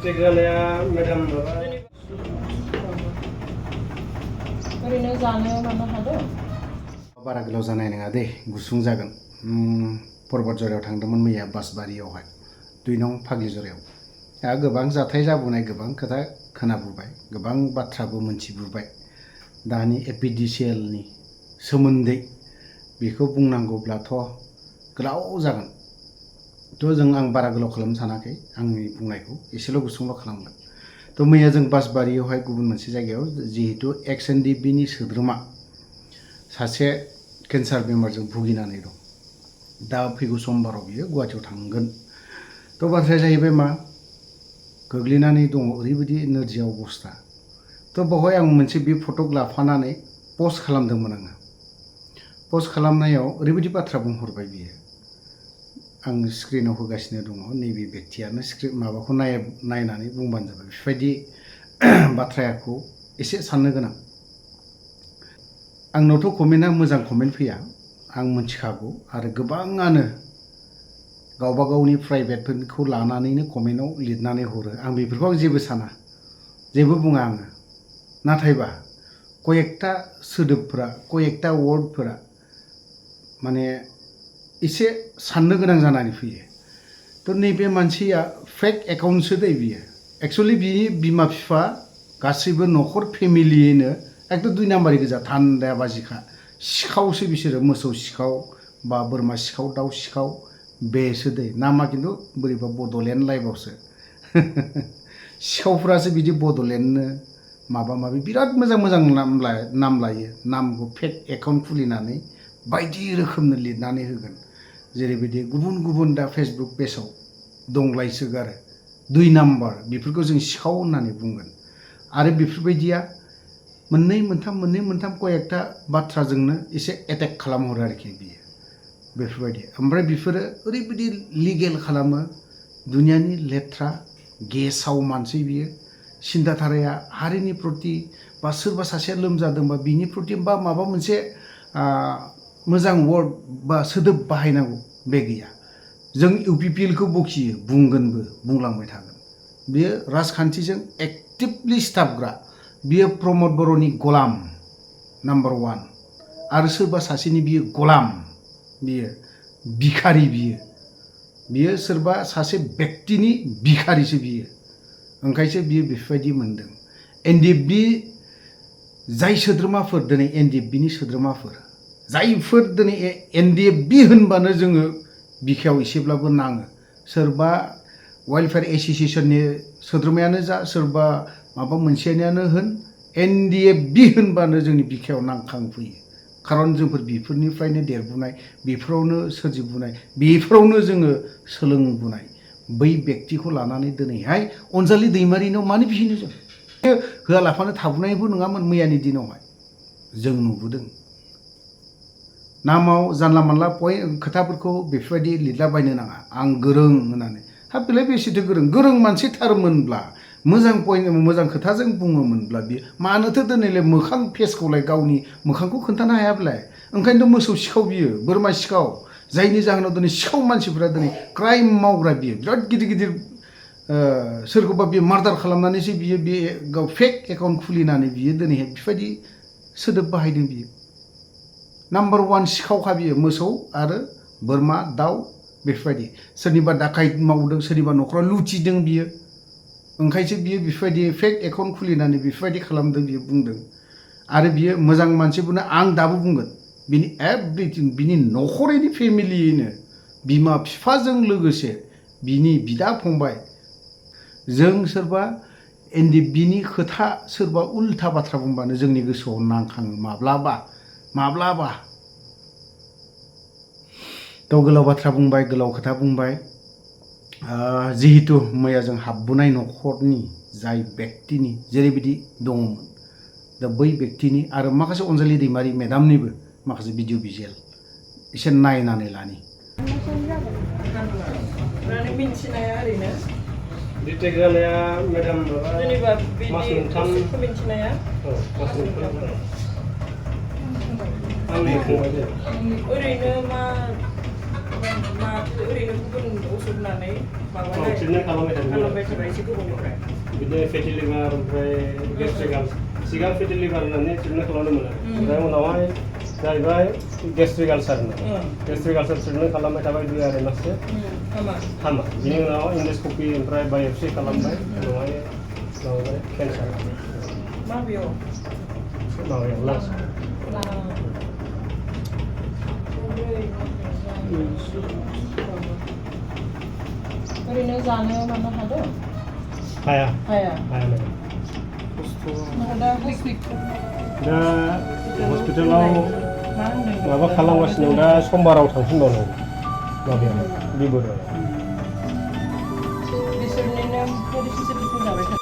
डिटेक्टराया madam माबा ओरैनो जानो मानो हादों? बारा गोलाव जानाय नङा दे, गुसुं जागोन। पर्बतझरायाव थांदोंमोन मैया बासबारियावहाय 2 नं फाग्लिजरायाव। दा गोबां जाथाय जाबोनाय, गोबां खोथा खोनाबोबाय, गोबां बाथ्राबो मोनथिबोबाय। दानि एपिडिसिएलनि सोमोन्दै बेखौ बुंनांगौब्लाथ' गोलाव जागोन। आं बारा गोलाव खालामनो सानाखै, आंनि बुंनायखौ एसेल' गुसुंल' खालामगोन। मैया जों बासबारियावहाय गुबुन मोनसे जायगायाव जिहेतु XNDB-नि सोद्रोमा सासे केन्सार बेमारजों भुगिनानै दं। दा फैगौ समबाराव बियो गुवाहाटियाव थांगोन। बाथ्राया जाहैबाय मा, गोग्लैनानै दङ, ओरैबायदि नोरजिया अबस्था। बेवहाय आं मोनसे बे फटक लाफानानै पस्ट खालामदोंमोन आङो। पस्ट खालामनायाव ओरैबायदि बाथ्रा बुंहरबाय बियो। आं स्क्रिनाव होगासिनो दङ, नैबे बेक्तियानो माबाखौ नायनानै बुंबानो जाबाय। बेफोरबायदि बाथ्राखौ एसे साननो गोनां। आंनावथ' कमेन्टआ मोजां कमेन्ट फैया, आं मिथिखागौ। आरो गोबाङानो गावबा गावनि प्राइभेटफोरखौ लानानैनो कमेन्टआव लिरनानै हरो। आं बेफोरखौ जेबो साना, जेबो बुङा आङो। नाथायबा कयेकटा सोदोबफोरा, कयेकटा वर्डफोरा माने एसे साननो गोनां जानानै फैयो। नैबे मानसिया फेक एकाउन्टसो दै बियो। एक्सुवेलि बिनि बिमा बिफा गासैबो न'खर फेमिलियैनो एकदम 2 नाम्बारि गोजा, थान्दाया बाजिखा। सिखावसो बिसोरो, मोसौ सिखाव बा बोरमा सिखाव, दाउ सिखाव बेसो दै। नामा खिन्थु बोरैबा बड'लेण्ड लाइफआवसो। सिखावफ्रासो बिदि बड'लेण्डनो माबा माबि बिराद मोजां मोजां नाम लायो। नामखौ फेक एकाउन्ट खुलिनानै बायदि रोखोमनो लिरनानै होगोन। जेरैबायदि गुबुन गुबुन दा फेसबुक पेजाव दंलायसोगारो 2 नाम्बार, बेफोरखौ जों सिखाव होननानै बुंगोन। आरो बेफोरबायदिया मोननै मोनथाम कयेकटा बाथ्राजोंनो एसे एटेक खालामहरो आरोखि बियो। बेफोरबायदि ओमफ्राय बेफोरो ओरैबायदि लिगेल खालामो। दुनियानि लेथ्रा गेसाव मानसि बियो। सिन्था धाराया हारिनि प्रति बा सोरबा सासेया लोमजादोंबा बिनि प्रति बा माबा मोनसे मोजां वर्ड बा सोदोब बाहायनांगौ बे गैया। जों UPPLखौ बखियो, बुंगोनबो, बुंलांबाय थागोन। बियो राजखान्थिजों एक्टिभलि सिथाबग्रा। बियो प्रमद बर'नि गलाम नाम्बार 1। आरो सोरबा सासेनि बियो गलाम, बियो भिखारि। बियो सोरबा सासे बेक्तिनि भिखारिसो बियो। ओंखायसो बियो बेफोरबायदि मोनदों। NDFB जाय सोद्रोमाफोर, दिनै NDFB-नि सोद्रोमाफोर जायफोर दिनै NDFB होनबानो जोङो बिखायाव एसेब्लाबो नाङो। सोरबा वेलफेयार एस'सिएशननि सोद्रोमायानो जा, सोरबा माबा मोनसेयानो होन, NDFB होनबानो जोंनि बिखायाव नांखांफैयो। खारन जोंफोर बेफोरनिफ्रायनो देरबोनाय, बेफोरावनो सोरजिबोनाय, बेफोरावनो जोङो सोलोंबोनाय। बै बेक्तिखौ लानानै दिनैहाय अनजालि दैमारिनाव मानो बिहैनो जों? होआलाफानो थाबोनायबो नङामोन मैयानि दिनावहाय, जों नुबोदों। नामाव जानला मानला खोथाफोरखौ बेफोरबायदि लिरलाबायनो नाङा। आं गोरों होननानै। बेलाय बेसेथो गोरों मानसि थारमोनब्ला, मोजां खोथाजों बुङोमोनब्ला बियो मानोथो दिनैलाय मोखां फेसखौलाय गावनि मोखांखौ खोन्थानो हायाब्लाय? ओंखायनोथ' मोसौ सिखाव बियो, बोरमा सिखाव। जायनि जाहोनाव दिनै सिखाव मानसिफ्रा दिनै क्राइम मावग्रा बियो। बिराद गिदिर गिदिर सोरखौबा बियो मार्डार खालामनानैसो बियो बे गाव फेक एकाउन्ट खुलिनानै बियो दिनैहाय बेफोरबायदि सोदोब बाहायदों बियो। नाम्बार 1 सिखावखा बियो, मोसौ आरो बोरमा, दाउ बेफोरबायदि। सोरनिबा दाखाइट मावदों, सोरनिबा न'खराव लुथिदों बियो। ओंखायसो बियो बेफोरबायदि फेक एकाउन्ट खुलिनानै बेफोरबायदि खालामदों बियो बुंदों। आरो बियो मोजां मानसिफोरनो आं दाबो बुंगोन, बिनि एभ्रिथिं, बिनि न'खरैनि फेमिलियैनो, बिमा बिफाजों लोगोसे बिनि बिदा फंबाय, जों सोरबा NDFB-नि खोथा सोरबा उल्था बाथ्रा बुंबानो जोंनि गोसोआव नांखाङो माब्लाबा। गोलाव बाथ्रा बुंबाय, गोलाव खोथा बुंबाय। जिहेतु मैया जों हाबबोनाय न'खरनि जाय बेक्तिनि जेरैबायदि दङमोन, दा बै बेक्तिनि आरो माखासे अनजालि दैमारि मेडामनिबो माखासे भिडिअ भिजुएल एसे नायनानै लानि। मिन्थिनाया ओरैनो डिटेक्ट जानाया मेडाम माबा जेनेबा मास मोनथाम मिन्थिनाया मास मोनथाम आंनि फंबाय ओरैनो मा ओरैनो गुबुन उसुबनानै माबानाय ट्रिटमेन्ट खालामबाय थादोंमोन खालामबाय थाबाय एसे गोबावनिफ्राय बिदिनो फेटि लिभार ओमफ्राय गेस्ट्रिक आलसार सिगां फेटि लिभार होननानै ट्रिटमेन्ट खालामदोंमोन आरो ओमफ्राय उनावहाय जाहैबाय गेस्ट्रिक आलसार होननानै गेस्ट्रिक आलसार ट्रिटमेन्ट खालामबाय थाबाय 2 माससो हामा बिनि उनाव इन्डस्कपि ओमफ्राय बाय'प्सि खालामबाय उनावहाय माबाबाय केन्सार माबेयाव लांस ओरैनो जानो मानो हादों हाया मेडाम दा दा हस्पिटालाव मा होनदों माबा खालामगासिनो दा समबाराव थांफिनबावनांगौ माबायाव बिबुराव बिसोरनिनो मेडिसिन जाबाय थादों